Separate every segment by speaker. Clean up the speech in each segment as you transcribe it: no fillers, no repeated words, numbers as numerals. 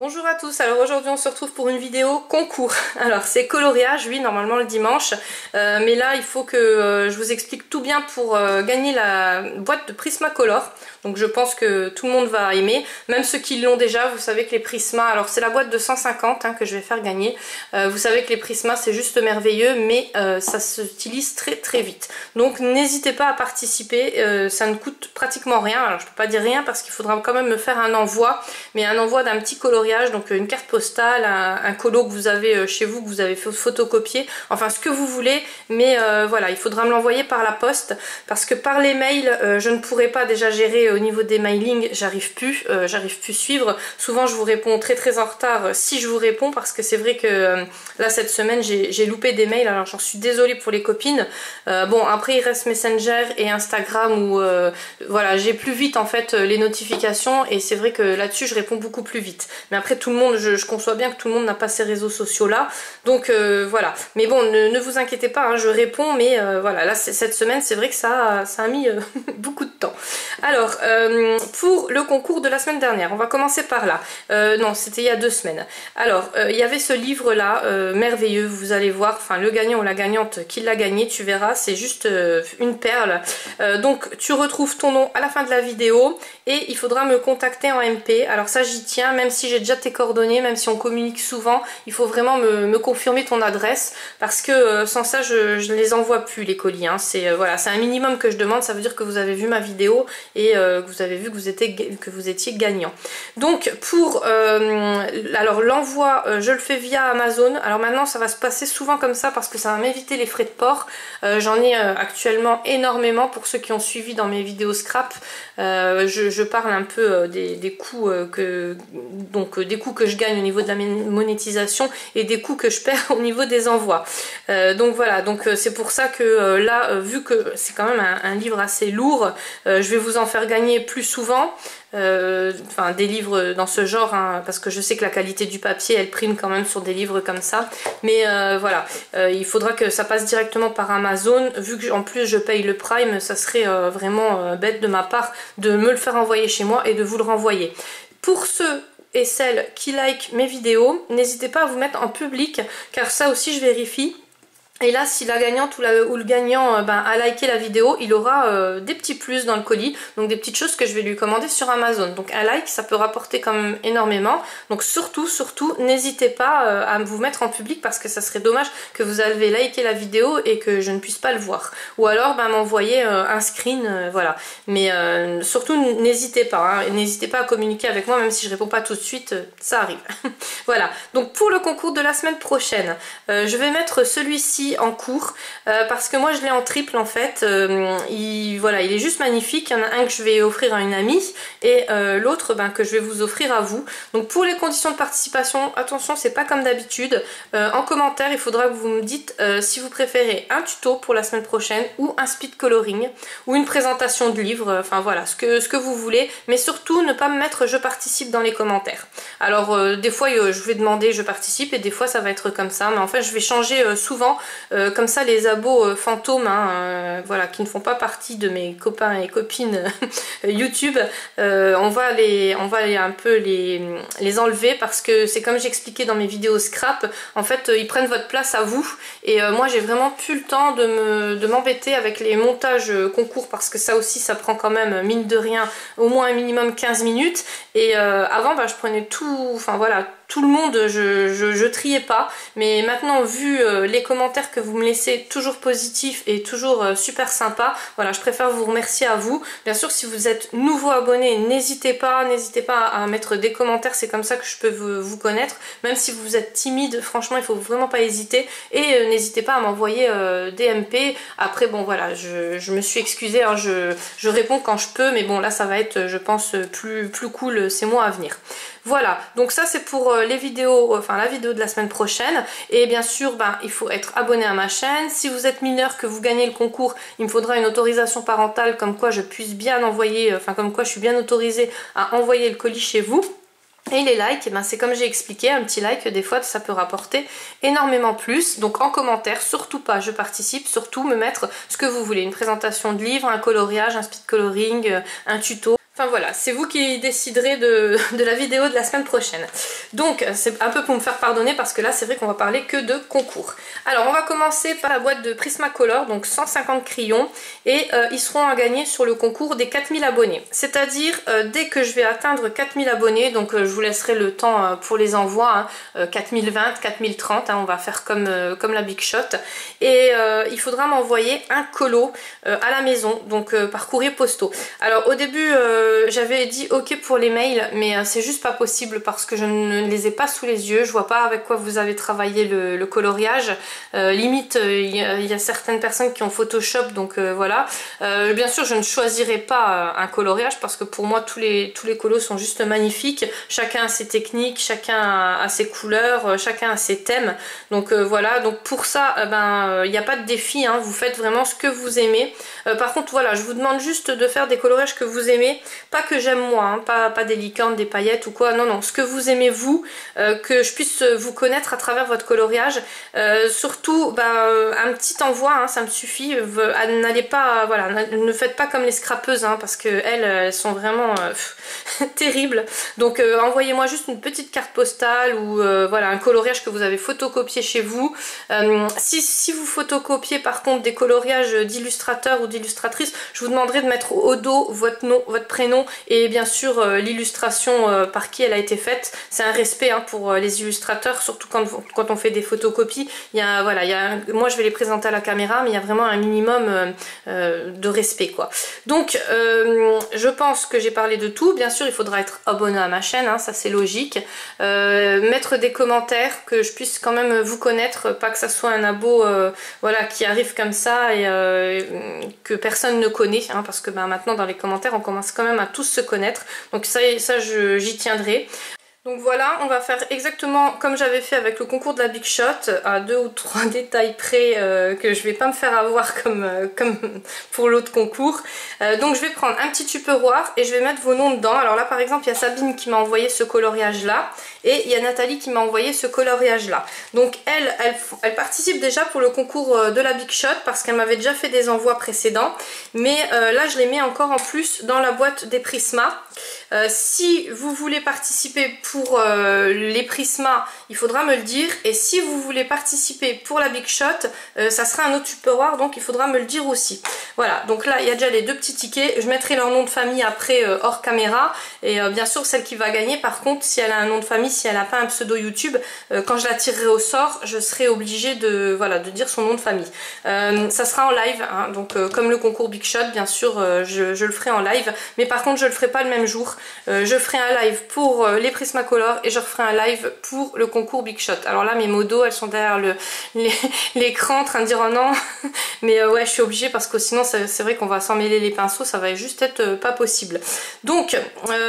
Speaker 1: Bonjour à tous, alors aujourd'hui on se retrouve pour une vidéo concours. Alors c'est coloriage, oui, normalement le dimanche, mais là il faut que je vous explique tout bien pour gagner la boîte de Prismacolor. Donc je pense que tout le monde va aimer, même ceux qui l'ont déjà. Vous savez que les Prisma, alors c'est la boîte de 150 que je vais faire gagner. Vous savez que les Prisma c'est juste merveilleux, mais ça s'utilise très très vite. Donc n'hésitez pas à participer, ça ne coûte pratiquement rien. Alors je peux pas dire rien parce qu'il faudra quand même me faire un envoi, mais un envoi d'un petit coloriage. Donc une carte postale, un colo que vous avez chez vous, que vous avez photocopié, enfin ce que vous voulez, mais voilà, il faudra me l'envoyer par la poste, parce que par les mails, je ne pourrai pas déjà gérer au niveau des mailings, j'arrive plus suivre. Souvent je vous réponds très très en retard si je vous réponds, parce que c'est vrai que là cette semaine j'ai loupé des mails, alors j'en suis désolée pour les copines. Bon, après il reste Messenger et Instagram où voilà, j'ai plus vite en fait les notifications, et c'est vrai que là-dessus je réponds beaucoup plus vite. Mais après tout le monde, je conçois bien que tout le monde n'a pas ces réseaux sociaux là, donc voilà. Mais bon, ne vous inquiétez pas, je réponds, mais voilà, là cette semaine c'est vrai que ça a mis beaucoup de temps. Alors pour le concours de la semaine dernière, on va commencer par là. Non, c'était il y a 2 semaines. Alors il y avait ce livre là, merveilleux, vous allez voir, enfin le gagnant ou la gagnante qui l'a gagné, tu verras, c'est juste une perle. Donc tu retrouves ton nom à la fin de la vidéo et il faudra me contacter en MP. Alors ça j'y tiens, même si j'ai déjà tes coordonnées, même si on communique souvent, il faut vraiment me confirmer ton adresse, parce que sans ça je ne les envoie plus les colis, c'est voilà, c'est un minimum que je demande. Ça veut dire que vous avez vu ma vidéo et que vous avez vu que vous étiez gagnant. Donc pour alors l'envoi, je le fais via Amazon. Alors maintenant ça va se passer souvent comme ça parce que ça va m'éviter les frais de port. J'en ai actuellement énormément. Pour ceux qui ont suivi dans mes vidéos scrap, je parle un peu des coûts des coûts que je gagne au niveau de la monétisation et des coûts que je perds au niveau des envois. Donc voilà, donc c'est pour ça que là, vu que c'est quand même un livre assez lourd, je vais vous en faire gagner plus souvent. Enfin des livres dans ce genre, parce que je sais que la qualité du papier elle prime quand même sur des livres comme ça, mais voilà, il faudra que ça passe directement par Amazon. Vu que en plus je paye le Prime, ça serait vraiment bête de ma part de me le faire envoyer chez moi et de vous le renvoyer. Pour ceux et celles qui like mes vidéos, n'hésitez pas à vous mettre en public, car ça aussi je vérifie. Et là, si la gagnante ou le gagnant a liké la vidéo, il aura des petits plus dans le colis, donc des petites choses que je vais lui commander sur Amazon. Donc un like, ça peut rapporter quand même énormément. Donc surtout, n'hésitez pas à vous mettre en public, parce que ça serait dommage que vous avez liké la vidéo et que je ne puisse pas le voir. Ou alors m'envoyer un screen, voilà. Mais surtout, n'hésitez pas, n'hésitez pas à communiquer avec moi, même si je réponds pas tout de suite, ça arrive. Voilà, donc pour le concours de la semaine prochaine, je vais mettre celui-ci en cours, parce que moi je l'ai en triple en fait. Voilà, il est juste magnifique. Il y en a un que je vais offrir à une amie et l'autre que je vais vous offrir à vous. Donc pour les conditions de participation, attention, c'est pas comme d'habitude. En commentaire il faudra que vous me dites si vous préférez un tuto pour la semaine prochaine, ou un speed coloring, ou une présentation de livre, enfin voilà, ce que vous voulez, mais surtout ne pas me mettre je participe dans les commentaires. Alors des fois je vais demander je participe, et des fois ça va être comme ça, mais en fait je vais changer souvent. Comme ça les abos fantômes, voilà, qui ne font pas partie de mes copains et copines YouTube, on va un peu les enlever, parce que c'est comme j'expliquais dans mes vidéos scrap, en fait ils prennent votre place à vous, et moi j'ai vraiment plus le temps de m'embêter avec les montages concours, parce que ça aussi ça prend quand même, mine de rien, au moins un minimum 15 minutes, et avant je prenais tout, enfin voilà, tout le monde, je triais pas, mais maintenant vu les commentaires que vous me laissez, toujours positifs et toujours super sympa, voilà, je préfère vous remercier à vous. Bien sûr, si vous êtes nouveau abonné, n'hésitez pas à mettre des commentaires, c'est comme ça que je peux vous connaître. Même si vous êtes timide, franchement il faut vraiment pas hésiter, et n'hésitez pas à m'envoyer des MP. Après bon voilà, je me suis excusée, je réponds quand je peux, mais bon là ça va être, je pense, plus cool ces mois à venir. Voilà, donc ça c'est pour les vidéos, enfin la vidéo de la semaine prochaine. Et bien sûr, il faut être abonné à ma chaîne. Si vous êtes mineur, que vous gagnez le concours, il me faudra une autorisation parentale, comme quoi je puisse bien envoyer, enfin comme quoi je suis bien autorisée à envoyer le colis chez vous. Et les likes, c'est comme j'ai expliqué, un petit like des fois ça peut rapporter énormément plus. Donc en commentaire, surtout pas je participe, surtout me mettre ce que vous voulez, une présentation de livre, un coloriage, un speed coloring, un tuto. Enfin voilà, c'est vous qui déciderez de la vidéo de la semaine prochaine. Donc c'est un peu pour me faire pardonner parce que là c'est vrai qu'on va parler que de concours. Alors on va commencer par la boîte de Prismacolor, donc 150 crayons, et ils seront à gagner sur le concours des 4000 abonnés. C'est-à-dire dès que je vais atteindre 4000 abonnés, donc je vous laisserai le temps pour les envois, hein, 4020, 4030, hein, on va faire comme la Big Shot. Et il faudra m'envoyer un colo à la maison, donc par courrier postaux. Alors au début j'avais dit ok pour les mails, mais c'est juste pas possible parce que je ne les ai pas sous les yeux, je vois pas avec quoi vous avez travaillé le coloriage. Limite il y a certaines personnes qui ont Photoshop, donc voilà. Bien sûr je ne choisirai pas un coloriage parce que pour moi tous les colos sont juste magnifiques, chacun a ses techniques, chacun a ses couleurs, chacun a ses thèmes, donc voilà. Donc pour ça il n'y a pas de défi, hein, vous faites vraiment ce que vous aimez. Par contre voilà, je vous demande juste de faire des coloriages que vous aimez, pas que j'aime moi, hein, pas des licornes, des paillettes ou quoi, non non, ce que vous aimez vous, que je puisse vous connaître à travers votre coloriage. Surtout un petit envoi, hein, ça me suffit. N'allez pas, voilà, ne faites pas comme les scrapeuses, hein, parce que elles sont vraiment terribles. Donc envoyez-moi juste une petite carte postale ou voilà, un coloriage que vous avez photocopié chez vous. Si vous photocopiez par contre des coloriages d'illustrateurs ou d'illustratrices, je vous demanderai de mettre au dos votre nom, votre prénom et bien sûr l'illustration par qui elle a été faite. C'est un respect, hein, pour les illustrateurs, surtout quand on fait des photocopies. Voilà, moi je vais les présenter à la caméra, mais il y a vraiment un minimum de respect, quoi. Donc je pense que j'ai parlé de tout. Bien sûr il faudra être abonné à ma chaîne, hein, ça c'est logique. Mettre des commentaires, que je puisse quand même vous connaître, pas que ça soit un abo voilà, qui arrive comme ça et que personne ne connaît, hein, parce que maintenant dans les commentaires on commence quand même à tous se connaître, donc ça j'y tiendrai. Donc voilà, on va faire exactement comme j'avais fait avec le concours de la Big Shot, à 2 ou 3 détails près, que je vais pas me faire avoir comme pour l'autre concours. Donc je vais prendre un petit tupperware et je vais mettre vos noms dedans. Alors là par exemple il y a Sabine qui m'a envoyé ce coloriage là, et il y a Nathalie qui m'a envoyé ce coloriage là. Donc elle participe déjà pour le concours de la Big Shot parce qu'elle m'avait déjà fait des envois précédents, mais là je les mets encore en plus dans la boîte des Prisma. Si vous voulez participer pour les Prisma, il faudra me le dire, et si vous voulez participer pour la Big Shot, ça sera un autre Tupperware, donc il faudra me le dire aussi. Voilà, donc là il y a déjà les 2 petits tickets, je mettrai leur nom de famille après hors caméra, et bien sûr celle qui va gagner, par contre si elle a un nom de famille, si elle n'a pas un pseudo YouTube, quand je la tirerai au sort, je serai obligée de dire son nom de famille. Ça sera en live, hein, donc comme le concours Big Shot, bien sûr je le ferai en live, mais par contre je le ferai pas le même jour. Je ferai un live pour les Prismacolor et je referai un live pour le concours Big Shot. Alors là mes modos elles sont derrière l'écran en train de dire oh non, mais ouais je suis obligée parce que sinon c'est vrai qu'on va s'emmêler les pinceaux, ça va juste être pas possible. Donc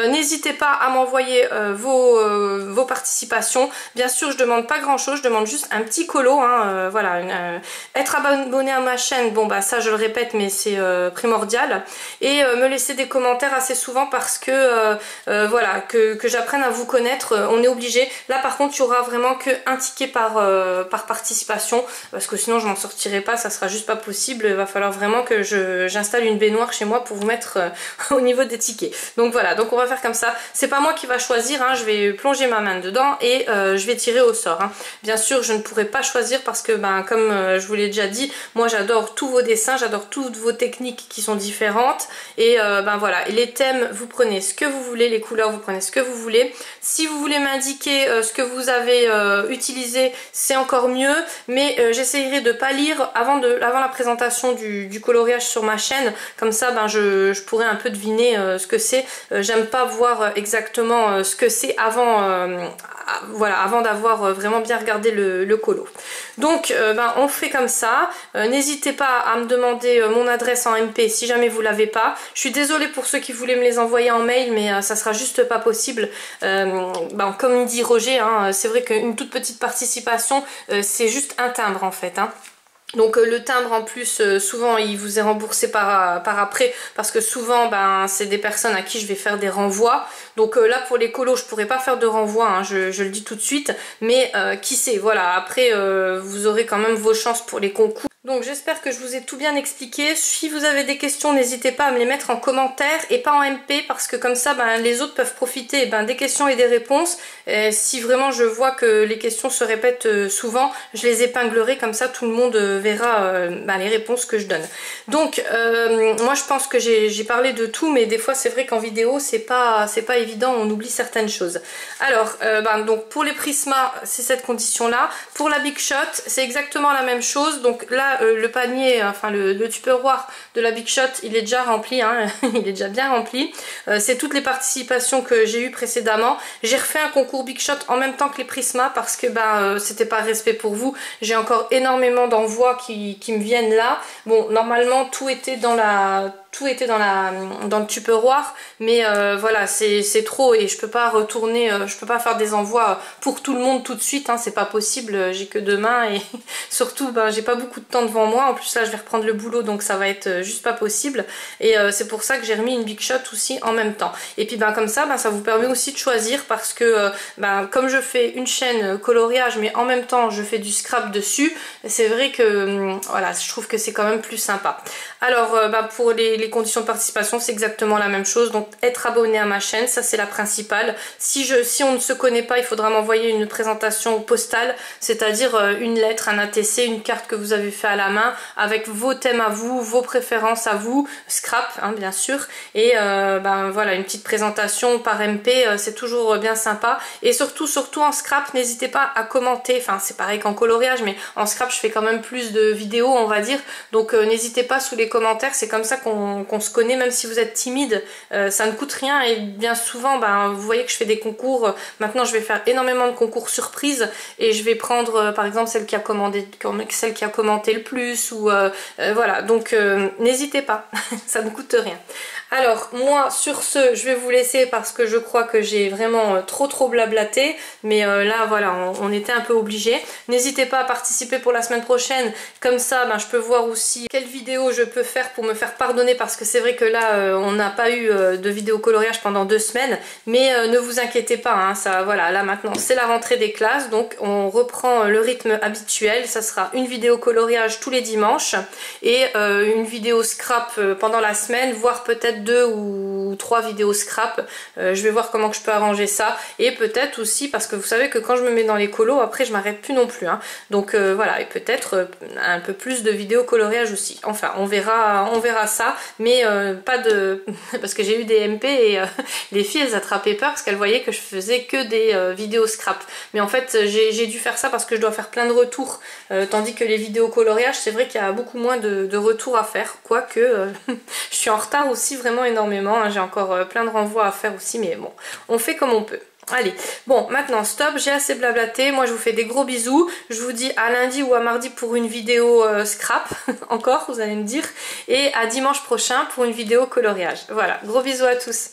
Speaker 1: n'hésitez pas à m'envoyer vos participations. Bien sûr je demande pas grand chose, je demande juste un petit colo, hein, voilà, être abonné à ma chaîne, bon bah ça je le répète mais c'est primordial, et me laisser des commentaires assez souvent parce que voilà, que j'apprenne à vous connaître, on est obligé. Là par contre il y aura vraiment qu'un ticket par participation, parce que sinon je m'en sortirai pas, ça sera juste pas possible. Il va falloir vraiment que j'installe une baignoire chez moi pour vous mettre au niveau des tickets. Donc voilà, donc on va faire comme ça. C'est pas moi qui va choisir, hein, je vais plonger ma main dedans et je vais tirer au sort, hein. Bien sûr je ne pourrai pas choisir parce que comme je vous l'ai déjà dit, moi j'adore tous vos dessins, j'adore toutes vos techniques qui sont différentes, et voilà, et les thèmes vous prenez ce que vous voulez, les couleurs vous prenez ce que vous voulez. Si vous voulez m'indiquer ce que vous avez utilisé, c'est encore mieux, mais j'essayerai de pas lire avant la présentation du coloriage sur ma chaîne, comme ça je pourrais un peu deviner ce que c'est. J'aime pas voir exactement ce que c'est voilà, avant d'avoir vraiment bien regardé le colo. Donc on fait comme ça. N'hésitez pas à me demander mon adresse en MP si jamais vous l'avez pas. Je suis désolée pour ceux qui voulaient me les envoyer en mail, mais ça sera juste pas possible. Comme dit Roger, hein, c'est vrai qu'une toute petite participation, c'est juste un timbre en fait, hein. Donc le timbre en plus souvent il vous est remboursé par après, parce que souvent c'est des personnes à qui je vais faire des renvois. Donc là pour les colos je pourrais pas faire de renvoi, hein, je le dis tout de suite, mais qui sait, voilà, après vous aurez quand même vos chances pour les concours. Donc j'espère que je vous ai tout bien expliqué. Si vous avez des questions, n'hésitez pas à me les mettre en commentaire et pas en MP, parce que comme ça les autres peuvent profiter des questions et des réponses. Et si vraiment je vois que les questions se répètent souvent, je les épinglerai, comme ça tout le monde verra les réponses que je donne. Donc moi je pense que j'ai parlé de tout, mais des fois c'est vrai qu'en vidéo c'est pas évident, on oublie certaines choses. Alors donc pour les Prisma c'est cette condition là. Pour la Big Shot c'est exactement la même chose. Donc là le panier, enfin le tupperware de la Big Shot, il est déjà rempli, hein, il est déjà bien rempli. C'est toutes les participations que j'ai eues précédemment. J'ai refait un concours Big Shot en même temps que les Prisma parce que c'était par respect pour vous. J'ai encore énormément d'envois qui me viennent là. Bon, normalement tout était dans le tupperware, mais voilà, c'est trop et je peux pas retourner, je peux pas faire des envois pour tout le monde tout de suite, hein, c'est pas possible, j'ai que 2 mains et surtout j'ai pas beaucoup de temps devant moi. En plus là je vais reprendre le boulot, donc ça va être juste pas possible, et c'est pour ça que j'ai remis une Big Shot aussi en même temps. Et puis comme ça ça vous permet aussi de choisir, parce que comme je fais une chaîne coloriage mais en même temps je fais du scrap dessus, c'est vrai que voilà, je trouve que c'est quand même plus sympa. Alors pour les conditions de participation c'est exactement la même chose, donc être abonné à ma chaîne, ça c'est la principale. Si on ne se connaît pas, il faudra m'envoyer une présentation postale, c'est-à-dire une lettre, un ATC, une carte que vous avez fait à la main avec vos thèmes à vous, vos préférences à vous, scrap hein, bien sûr, et voilà, une petite présentation par MP, c'est toujours bien sympa. Et surtout en scrap, n'hésitez pas à commenter, enfin c'est pareil qu'en coloriage, mais en scrap je fais quand même plus de vidéos on va dire, donc n'hésitez pas sous les commentaires, c'est comme ça qu'on se connaît, même si vous êtes timide, ça ne coûte rien. Et bien souvent vous voyez que je fais des concours, maintenant je vais faire énormément de concours surprises et je vais prendre par exemple celle qui a commenté le plus, ou voilà, donc n'hésitez pas, ça ne coûte rien. Alors moi sur ce je vais vous laisser parce que je crois que j'ai vraiment trop blablaté, mais là voilà, on était un peu obligé. N'hésitez pas à participer pour la semaine prochaine, comme ça je peux voir aussi quelle vidéo je peux faire pour me faire pardonner, parce que c'est vrai que là on n'a pas eu de vidéo coloriage pendant 2 semaines, mais ne vous inquiétez pas, hein, ça voilà, là maintenant c'est la rentrée des classes, donc on reprend le rythme habituel. Ça sera une vidéo coloriage tous les dimanches et une vidéo scrap pendant la semaine, voire peut-être 2 ou 3 vidéos scrap. Je vais voir comment que je peux arranger ça, et peut-être aussi parce que vous savez que quand je me mets dans les colos après je m'arrête plus non plus, hein. Donc voilà, et peut-être un peu plus de vidéos coloriage aussi. Enfin on verra ça, mais pas de parce que j'ai eu des MP et les filles elles attrapaient peur parce qu'elles voyaient que je faisais que des vidéos scrap, mais en fait j'ai dû faire ça parce que je dois faire plein de retours, tandis que les vidéos coloriage c'est vrai qu'il y a beaucoup moins de retours à faire, quoique je suis en retard aussi vraiment énormément, hein. J'ai encore plein de renvois à faire aussi, mais bon, on fait comme on peut. Allez, bon maintenant stop, j'ai assez blablaté, moi je vous fais des gros bisous, je vous dis à lundi ou à mardi pour une vidéo scrap, encore vous allez me dire, et à dimanche prochain pour une vidéo coloriage. Voilà, gros bisous à tous.